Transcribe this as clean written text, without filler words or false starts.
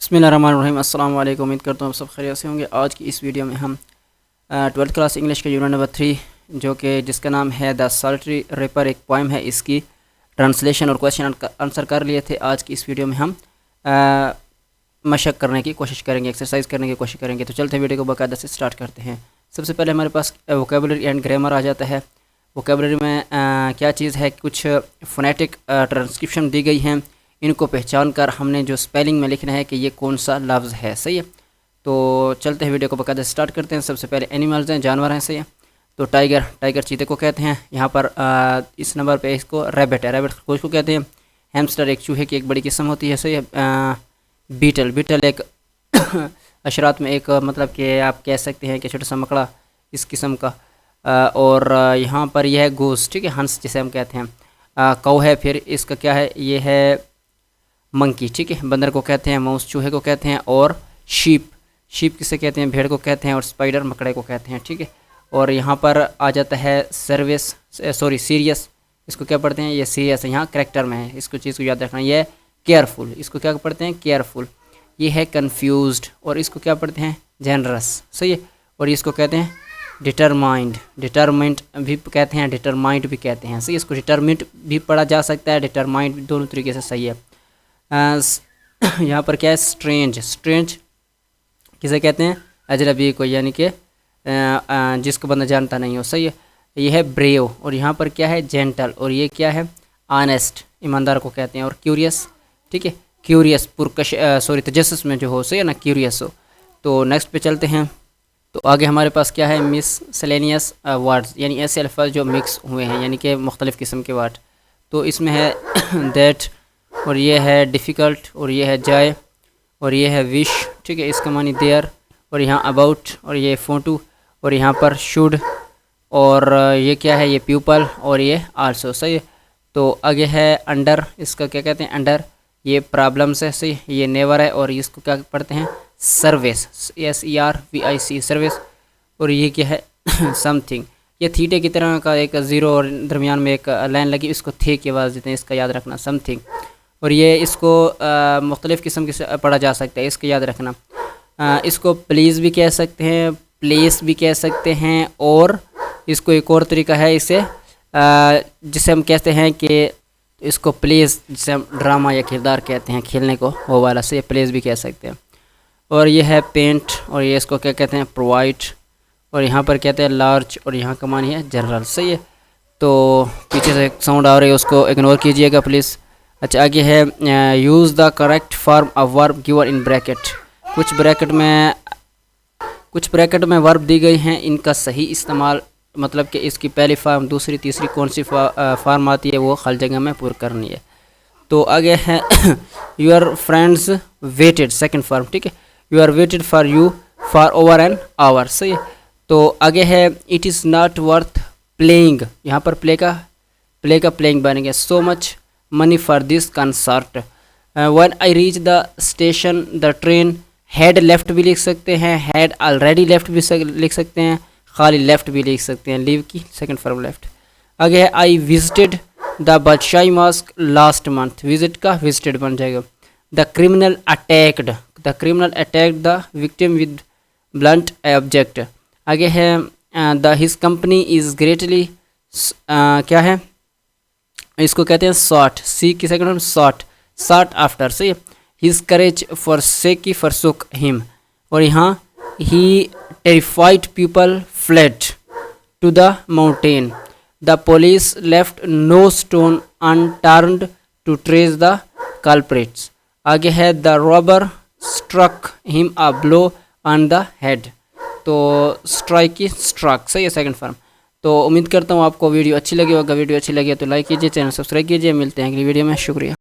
बिस्मिल्लाहिर्रहमानिर्रहीम। अस्सलाम वालेकुम। उम्मीद करता हूँ आप सब खैरियत से होंगे। आज की इस वीडियो में हम 12th क्लास इंग्लिश के यूनिट नंबर 3 जो कि जिसका नाम है द सॉल्टरी रिपर, एक पोइम है, इसकी ट्रांसलेशन और क्वेश्चन आंसर कर लिए थे। आज की इस वीडियो में हम मशक करने की कोशिश करेंगे, एक्सरसाइज करने की कोशिश करेंगे। तो चलते वीडियो को बाकायदा से स्टार्ट करते हैं। सबसे पहले हमारे पास वोकेबलरी एंड ग्रामर आ जाता है। वोकेबलरी में क्या चीज़ है, कुछ फोनेटिक ट्रांसक्रिप्शन दी गई हैं, इनको पहचान कर हमने जो स्पेलिंग में लिखना है कि ये कौन सा लफ्ज़ है। सही है, तो चलते हैं वीडियो को बाकायदा स्टार्ट करते हैं। सबसे पहले एनिमल्स हैं, जानवर हैं। सही है, तो टाइगर चीते को कहते हैं। यहाँ पर इस नंबर पे इसको रैबिट है, रैबिट खरगोश को कहते हैं। हैमस्टर एक चूहे की एक बड़ी किस्म होती है। सही है, बीटल एक अशरात में एक मतलब कि आप कह सकते हैं कि छोटा सा मकड़ा इस किस्म का। और यहाँ पर यह है गोस, ठीक है, हंस जिसे हम कहते हैं। कौ है, फिर इसका क्या है, ये है मंकी, ठीक है, बंदर को कहते हैं। माउस चूहे को कहते हैं। और शीप किसे कहते हैं, भेड़ को कहते हैं। और स्पाइडर मकड़े को कहते हैं, ठीक है। और यहाँ पर आ जाता है सीरियस, इसको क्या पढ़ते हैं, ये सीरियस है, यहाँ करैक्टर में है, इसको चीज़ को याद रखना। ये केयरफुल, इसको क्या पढ़ते हैं, केयरफुल। ये है कन्फ्यूज्ड, और इसको क्या पढ़ते हैं, जेनरस। सही है, और इसको कहते हैं डिटरमाइंड भी कहते हैं, डिटरमाइंड भी कहते हैं। सही, इसको डिटरमिंट भी पढ़ा जा सकता है, डिटरमाइंड भी, दोनों तरीके से सही है। यहाँ पर क्या है, स्ट्रेंज किसे कहते हैं, अजनबी को, यानी कि जिसको बंदा जानता नहीं हो। सही है, ये है ब्रेव, और यहाँ पर क्या है, जेंटल, और ये क्या है, ऑनेस्ट, ईमानदार को कहते हैं। और क्यूरियस, ठीक है, क्यूरियस तजस्सुस में जो हो, सही है ना, क्यूरियस हो। तो नेक्स्ट पे चलते हैं। तो आगे हमारे पास क्या है, मिससेलेनियस वर्ड्स, यानी ऐसे अल्फाज जो मिक्स हुए हैं, यानी कि मुख्तलिफ़ किस्म के वर्ड। तो इसमें है दैट, और ये है डिफ़िकल्ट, और ये है जाय, और ये है विश, ठीक है, इसका मानी देयर। और यहाँ अबाउट, और ये फोटो, और यहाँ पर शुड, और ये क्या है, ये प्यूपल, और ये आल्सो। सही है, तो आगे है अंडर, इसका क्या कहते हैं, अंडर, ये प्रॉब्लम्स है। सही, ये नेवर है, और इसको क्या पढ़ते हैं, सर्विस, SERVIC, सर्विस। और ये क्या है, समथिंग, ये थीटे की तरह का एक ज़ीरो और दरमियान में एक लाइन लगी, इसको थे की आवाज़ देते हैं, इसका याद रखना, समथिंग। और ये इसको मुख्तलिफ़ किस्म के पढ़ा जा सकता है, इसका याद रखना। इसको प्लीज़ भी कह सकते हैं, प्लेस भी कह सकते हैं, और इसको एक और तरीका है इसे जिसे हम कहते हैं कि इसको प्लेस, जिसे हम ड्रामा या किरदार कहते हैं, खेलने को, वो वाला से प्लेस भी कह सकते हैं। और ये है पेंट, और ये इसको क्या कहते हैं, प्रोवाइड, और यहाँ पर कहते हैं लार्ज, और यहाँ का मानी है जनरल। सही है, तो पीछे से एक साउंड आ रही है, उसको इग्नोर कीजिएगा प्लीज़। अच्छा, आगे है use the correct form of verb given in bracket. कुछ ब्रैकेट में वर्ब दी गई हैं, इनका सही इस्तेमाल, मतलब कि इसकी पहली फार्म, दूसरी, तीसरी कौन सी फार्म आती है, वो खाली जगह में पूरी करनी है। तो आगे है your friends waited, second form, ठीक है, you are waited for you for over an hour. सही है, तो आगे है it is not worth playing, यहाँ पर प्ले का प्लेइंग बनेंगे। So much money for this concert. When I reach the station the train had left भी लिख सकते हैं, हैड ऑलरेडी लेफ्ट भी लिख सकते हैं, खाली लेफ्ट भी लिख सकते हैं, लीव की सेकंड फॉर्म लेफ्ट। आगे है I visited the Badshahi mosque last month, visit का विजिटेड बन जाएगा। The criminal attacked the victim with blunt object. आगे है the his company is greatly, क्या है, इसको कहते हैं सॉट, सी की सेकंड फॉर्म सॉट आफ्टर। सही है, his courage for sake forsook him. और यहाँ ही terrified people fled to the mountain, the police left no stone unturned to trace the culprits. आगे है the robber struck him a blow on the head, तो strike की struck. सही है, second form. तो उम्मीद करता हूँ आपको वीडियो अच्छी लगी होगा। वीडियो अच्छी लगी तो लाइक कीजिए, चैनल सब्सक्राइब कीजिए। मिलते हैं अगली वीडियो में, शुक्रिया।